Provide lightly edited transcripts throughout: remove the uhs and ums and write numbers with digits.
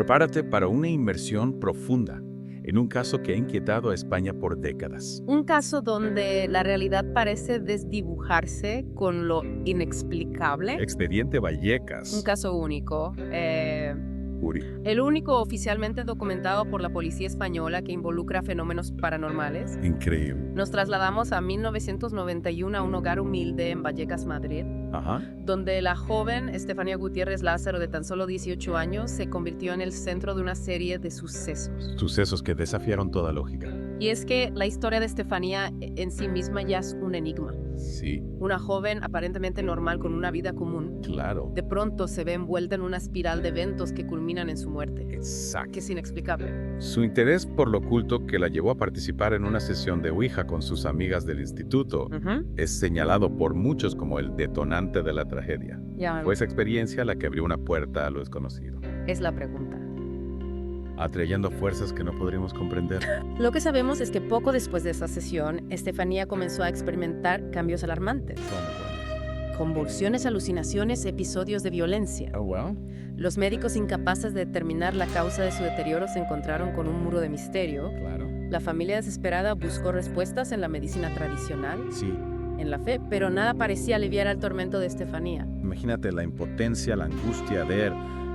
Prepárate para una inmersión profunda en un caso que ha inquietado a España por décadas. Un caso donde la realidad parece desdibujarse con lo inexplicable. Expediente Un Vallecas. caso único. Uri. El único oficialmente documentado por la policía española que involucra fenómenos paranormales. Increíble. Nos trasladamos a 1991 a un hogar humilde en Vallecas, Madrid, Ajá. donde la joven Estefanía Gutiérrez Lázaro, de tan solo 18 años, se convirtió en el centro de una serie de sucesos. Sucesos que desafiaron toda lógica. Y es que la historia de Estefanía en sí misma ya es un enigma. Sí, Una joven aparentemente normal con una vida común, claro. de pronto se ve envuelta en una espiral de eventos que culminan en su muerte, Exacto. que es inexplicable. Su interés por lo oculto que la llevó a participar en una sesión de Ouija con sus amigas del instituto es señalado por muchos como el detonante de la tragedia. Ya Fue esa experiencia la que abrió una puerta a lo desconocido, es la pregunta. atrayendo fuerzas que no podríamos comprender. Lo que sabemos es que poco después de esa sesión, Estefanía comenzó a experimentar cambios alarmantes. Convulsiones, alucinaciones, episodios de violencia. Oh, well. Los médicos incapaces de determinar la causa de su deterioro se encontraron con un muro de misterio. Claro. La familia desesperada buscó respuestas en la medicina tradicional, Sí. en la fe, pero nada parecía aliviar al tormento de Estefanía. Imagínate la impotencia, la angustia de ver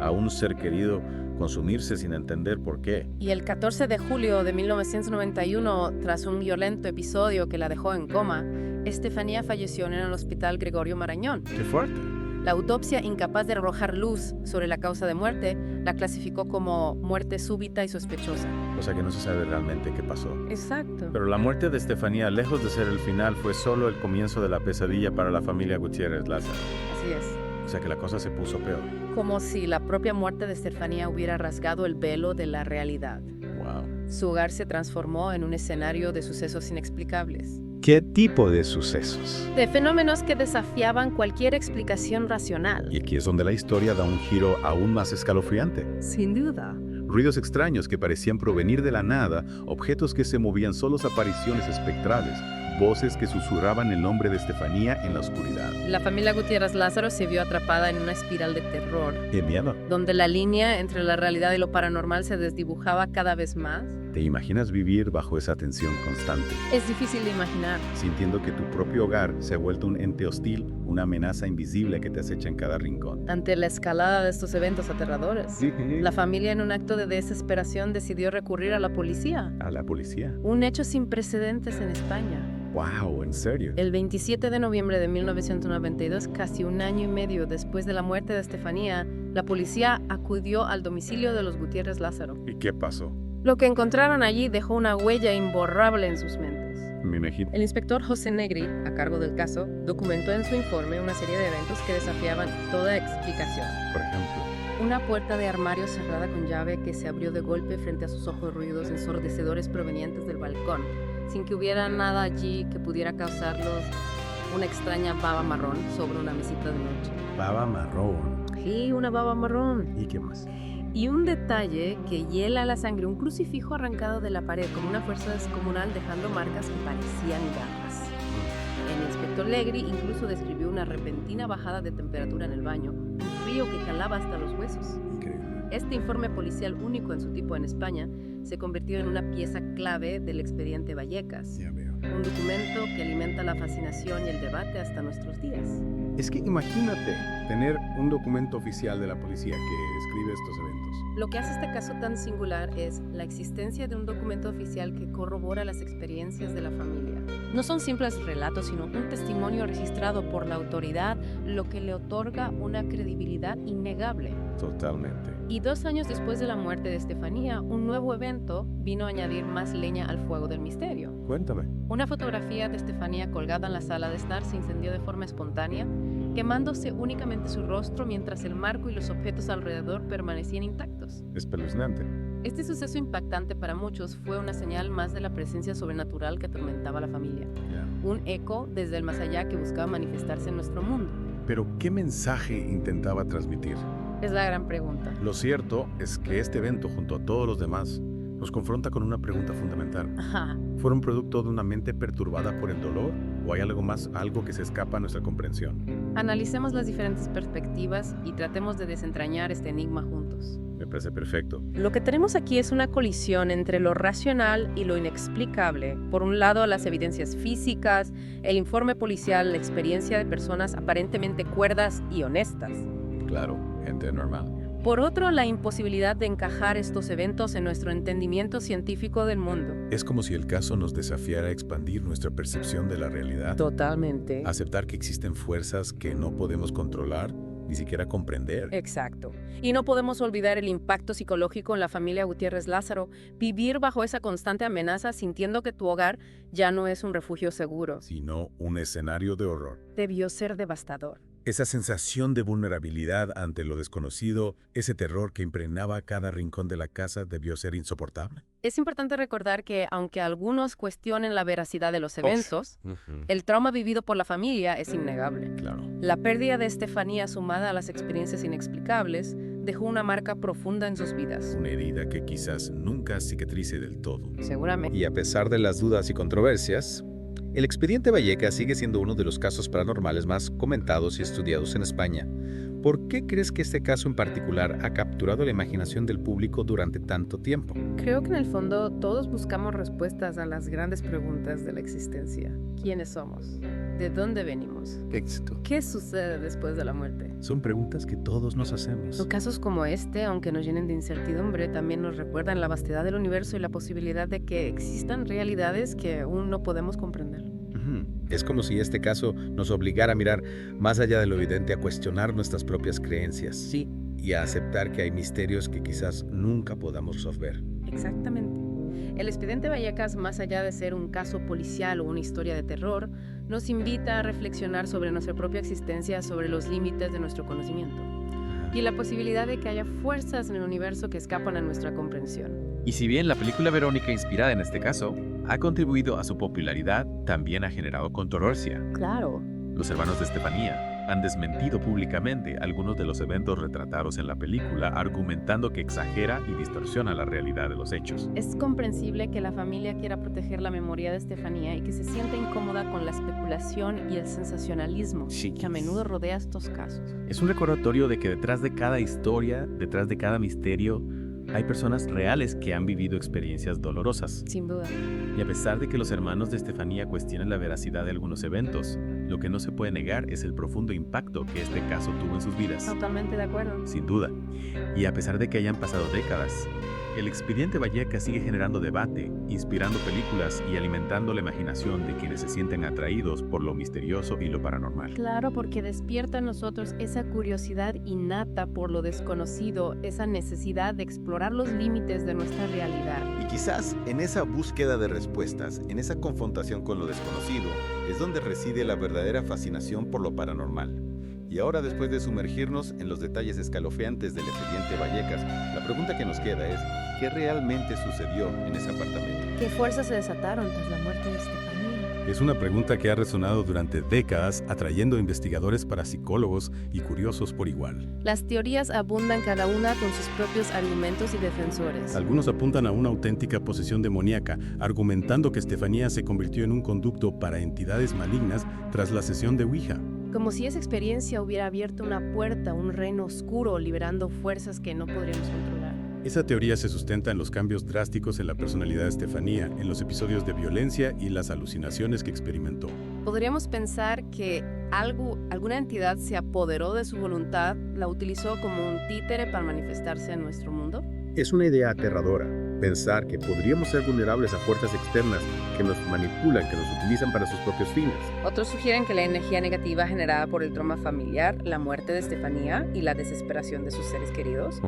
a un ser querido consumirse sin entender por qué. Y el 14 de julio de 1991, tras un violento episodio que la dejó en coma, Estefanía falleció en el Hospital Gregorio Marañón. ¡Qué fuerte! La autopsia, incapaz de arrojar luz sobre la causa de muerte, la clasificó como muerte súbita y sospechosa. O sea que no se sabe realmente qué pasó. Exacto. Pero la muerte de Estefanía, lejos de ser el final, fue solo el comienzo de la pesadilla para la familia Gutiérrez Lázaro. Así es. O sea que la cosa se puso peor. Como si la propia muerte de Estefanía hubiera rasgado el velo de la realidad. Wow. Su hogar se transformó en un escenario de sucesos inexplicables, ¿Qué tipo de sucesos? de fenómenos que desafiaban cualquier explicación racional. Y aquí es donde la historia da un giro aún más escalofriante. Sin duda. Ruidos extraños que parecían provenir de la nada, objetos que se movían, solos apariciones espectrales, voces que susurraban el nombre de Estefanía en la oscuridad. La familia Gutiérrez Lázaro se vio atrapada en una espiral de terror, ¡Qué miedo! donde la línea entre la realidad y lo paranormal se desdibujaba cada vez más. ¿Te imaginas vivir bajo esa tensión constante, Es difícil de imaginar. sintiendo que tu propio hogar se ha vuelto un ente hostil, una amenaza invisible que te acecha en cada rincón? Ante la escalada de estos eventos aterradores, la familia, en un acto de desesperación, decidió recurrir a la policía. ¿A la policía? Un hecho sin precedentes en España. ¡Wow! ¿En serio? El 27 de noviembre de 1992, casi un año y medio después de la muerte de Estefanía, la policía acudió al domicilio de los Gutiérrez Lázaro. ¿Y qué pasó? Lo que encontraron allí dejó una huella imborrable en sus mentes. Me imagino. El inspector José Negri, a cargo del caso, documentó en su informe una serie de eventos que desafiaban toda explicación. Por ejemplo, Una puerta de armario cerrada con llave que se abrió de golpe frente a sus ojos, ruidos ensordecedores provenientes del balcón, sin que hubiera nada allí que pudiera causarlos una extraña baba marrón sobre una mesita de noche. baba marrón. Sí, una baba marrón. ¿Y qué más? Y un detalle que hiela la sangre, un crucifijo arrancado de la pared con una fuerza descomunal, dejando marcas que parecían garras. El inspector Negri incluso describió una repentina bajada de temperatura en el baño, un frío que calaba hasta los huesos. Increíble. Este informe policial, único en su tipo en España, se convirtió en una pieza clave del expediente Vallecas, Ya veo. un documento que alimenta la fascinación y el debate hasta nuestros días. Es que imagínate tener un documento oficial de la policía que describe estos eventos. Lo que hace este caso tan singular es la existencia de un documento oficial que corrobora las experiencias de la familia. No son simples relatos, sino un testimonio registrado por la autoridad, lo que le otorga una credibilidad innegable. Totalmente. Y 2 años después de la muerte de Estefanía, un nuevo evento vino a añadir más leña al fuego del misterio. Cuéntame. Una fotografía de Estefanía colgada en la sala de estar se incendió de forma espontánea, quemándose únicamente su rostro mientras el marco y los objetos alrededor permanecían intactos. Espeluznante. Este suceso impactante para muchos fue una señal más de la presencia sobrenatural que atormentaba a la familia. Ya. Un eco desde el más allá que buscaba manifestarse en nuestro mundo. Pero, ¿qué mensaje intentaba transmitir? Es la gran pregunta. Lo cierto es que este evento, junto a todos los demás, nos confronta con una pregunta fundamental. Ajá. ¿Fueron producto de una mente perturbada por el dolor o hay algo más, algo que se escapa a nuestra comprensión? Analicemos las diferentes perspectivas y tratemos de desentrañar este enigma juntos. Me parece perfecto. Lo que tenemos aquí es una colisión entre lo racional y lo inexplicable. Por un lado, las evidencias físicas, el informe policial, la experiencia de personas aparentemente cuerdas y honestas. Claro, gente normal. Por otro, la imposibilidad de encajar estos eventos en nuestro entendimiento científico del mundo. Es como si el caso nos desafiara a expandir nuestra percepción de la realidad. Totalmente. Aceptar que existen fuerzas que no podemos controlar, ni siquiera comprender. Exacto. Y no podemos olvidar el impacto psicológico en la familia Gutiérrez Lázaro, vivir bajo esa constante amenaza sintiendo que tu hogar ya no es un refugio seguro. Sino un escenario de horror. Debió ser devastador. Esa sensación de vulnerabilidad ante lo desconocido, ese terror que impregnaba cada rincón de la casa debió ser insoportable. Es importante recordar que, aunque algunos cuestionen la veracidad de los eventos, el trauma vivido por la familia es innegable. Claro. La pérdida de Estefanía, sumada a las experiencias inexplicables, dejó una marca profunda en sus vidas. Una herida que quizás nunca cicatrice del todo. Seguramente. Y a pesar de las dudas y controversias, el expediente Vallecas sigue siendo uno de los casos paranormales más comentados y estudiados en España. ¿Por qué crees que este caso en particular ha capturado la imaginación del público durante tanto tiempo? Creo que en el fondo todos buscamos respuestas a las grandes preguntas de la existencia. ¿Quiénes somos? ¿De dónde venimos? Éxito. ¿Qué sucede después de la muerte? Son preguntas que todos nos hacemos. Los casos como este, aunque nos llenen de incertidumbre, también nos recuerdan la vastedad del universo y la posibilidad de que existan realidades que aún no podemos comprender. Es como si este caso nos obligara a mirar más allá de lo evidente, a cuestionar nuestras propias creencias. Sí. Y a aceptar que hay misterios que quizás nunca podamos resolver. Exactamente. El expediente Vallecas, más allá de ser un caso policial o una historia de terror, nos invita a reflexionar sobre nuestra propia existencia, sobre los límites de nuestro conocimiento y la posibilidad de que haya fuerzas en el universo que escapan a nuestra comprensión. Y si bien la película Verónica, inspirada en este caso, ha contribuido a su popularidad, también ha generado controversia. Claro. Los hermanos de Estefanía han desmentido públicamente algunos de los eventos retratados en la película, argumentando que exagera y distorsiona la realidad de los hechos. Es comprensible que la familia quiera proteger la memoria de Estefanía y que se sienta incómoda con la especulación y el sensacionalismo que a menudo rodea estos casos. Es un recordatorio de que detrás de cada historia, detrás de cada misterio, hay personas reales que han vivido experiencias dolorosas. Sin duda. Y a pesar de que los hermanos de Estefanía cuestionan la veracidad de algunos eventos, lo que no se puede negar es el profundo impacto que este caso tuvo en sus vidas. Totalmente de acuerdo. Sin duda. Y a pesar de que hayan pasado décadas, el expediente Vallecas sigue generando debate, inspirando películas y alimentando la imaginación de quienes se sienten atraídos por lo misterioso y lo paranormal. Claro, porque despierta en nosotros esa curiosidad innata por lo desconocido, esa necesidad de explorar los límites de nuestra realidad. Y quizás en esa búsqueda de respuestas, en esa confrontación con lo desconocido, es donde reside la verdadera fascinación por lo paranormal. Y ahora, después de sumergirnos en los detalles escalofriantes del expediente Vallecas, la pregunta que nos queda es, ¿qué realmente sucedió en ese apartamento? ¿Qué fuerzas se desataron tras la muerte de Estefanía? Es una pregunta que ha resonado durante décadas, atrayendo investigadores parapsicólogos y curiosos por igual. Las teorías abundan cada una con sus propios argumentos y defensores. Algunos apuntan a una auténtica posesión demoníaca, argumentando que Estefanía se convirtió en un conducto para entidades malignas tras la sesión de Ouija. Como si esa experiencia hubiera abierto una puerta a un reino oscuro, liberando fuerzas que no podríamos controlar. Esa teoría se sustenta en los cambios drásticos en la personalidad de Estefanía, en los episodios de violencia y las alucinaciones que experimentó. Podríamos pensar que alguna entidad se apoderó de su voluntad, la utilizó como un títere para manifestarse en nuestro mundo. Es una idea aterradora, pensar que podríamos ser vulnerables a fuerzas externas que nos manipulan, que nos utilizan para sus propios fines. Otros sugieren que la energía negativa generada por el trauma familiar, la muerte de Estefanía y la desesperación de sus seres queridos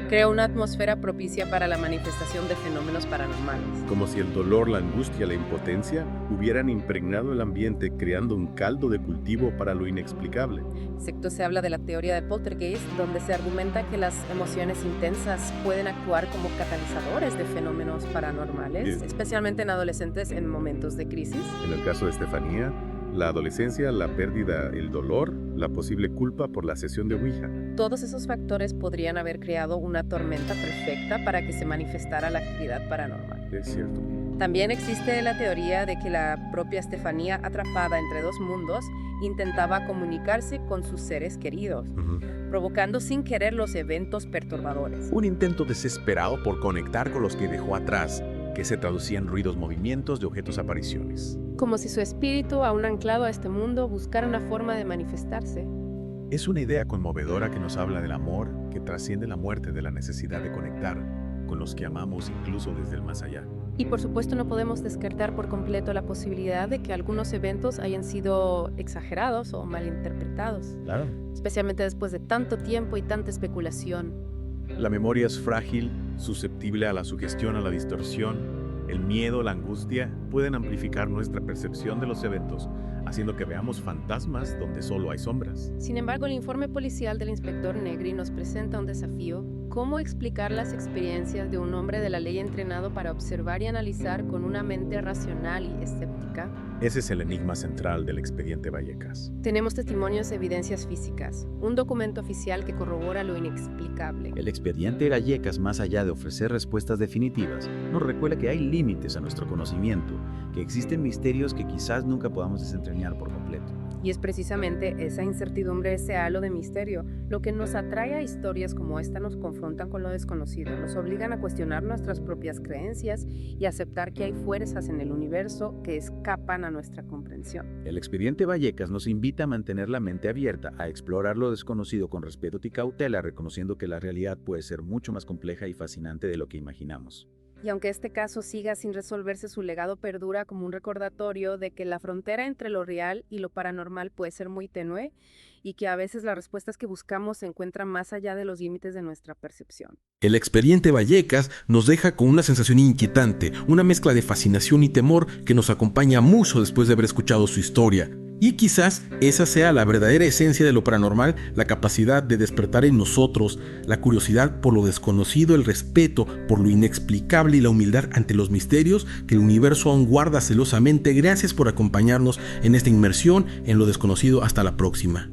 creó una atmósfera propicia para la manifestación de fenómenos paranormales. Como si el dolor, la angustia, la impotencia hubieran impregnado el ambiente, creando un caldo de cultivo para lo inexplicable. Excepto se habla de la teoría de poltergeist, donde se argumenta que las emociones intensas pueden actuar como catalizadores de fenómenos paranormales, especialmente en adolescentes en momentos de crisis. En el caso de Estefanía, la adolescencia, la pérdida, el dolor, la posible culpa por la sesión de Ouija. Todos esos factores podrían haber creado una tormenta perfecta para que se manifestara la actividad paranormal. Es cierto. También existe la teoría de que la propia Estefanía, atrapada entre dos mundos, intentaba comunicarse con sus seres queridos, provocando sin querer los eventos perturbadores. Un intento desesperado por conectar con los que dejó atrás, que se traducía en ruidos, movimientos de objetos, apariciones. Como si su espíritu, aún anclado a este mundo, buscara una forma de manifestarse. Es una idea conmovedora que nos habla del amor que trasciende la muerte, de la necesidad de conectar con los que amamos incluso desde el más allá. Y por supuesto no podemos descartar por completo la posibilidad de que algunos eventos hayan sido exagerados o malinterpretados, Claro. especialmente después de tanto tiempo y tanta especulación. La memoria es frágil, susceptible a la sugestión, a la distorsión. El miedo, la angustia pueden amplificar nuestra percepción de los eventos, haciendo que veamos fantasmas donde solo hay sombras. Sin embargo, el informe policial del inspector Negri nos presenta un desafío: cómo explicar las experiencias de un hombre de la ley entrenado para observar y analizar con una mente racional y escéptica. Ese es el enigma central del expediente Vallecas. Tenemos testimonios, evidencias físicas, un documento oficial que corrobora lo inexplicable. El expediente Vallecas, más allá de ofrecer respuestas definitivas, nos recuerda que hay límites a nuestro conocimiento, que existen misterios que quizás nunca podamos desentrañar por completo. Y es precisamente esa incertidumbre, ese halo de misterio, lo que nos atrae a historias como esta. Nos confrontan con lo desconocido, nos obligan a cuestionar nuestras propias creencias y aceptar que hay fuerzas en el universo que escapan a nuestra comprensión. El expediente Vallecas nos invita a mantener la mente abierta, a explorar lo desconocido con respeto y cautela, reconociendo que la realidad puede ser mucho más compleja y fascinante de lo que imaginamos. Y aunque este caso siga sin resolverse, su legado perdura como un recordatorio de que la frontera entre lo real y lo paranormal puede ser muy tenue y que a veces las respuestas que buscamos se encuentran más allá de los límites de nuestra percepción. El expediente Vallecas nos deja con una sensación inquietante, una mezcla de fascinación y temor que nos acompaña mucho después de haber escuchado su historia. Y quizás esa sea la verdadera esencia de lo paranormal, la capacidad de despertar en nosotros la curiosidad por lo desconocido, el respeto por lo inexplicable y la humildad ante los misterios que el universo aún guarda celosamente. Gracias por acompañarnos en esta inmersión en lo desconocido. Hasta la próxima.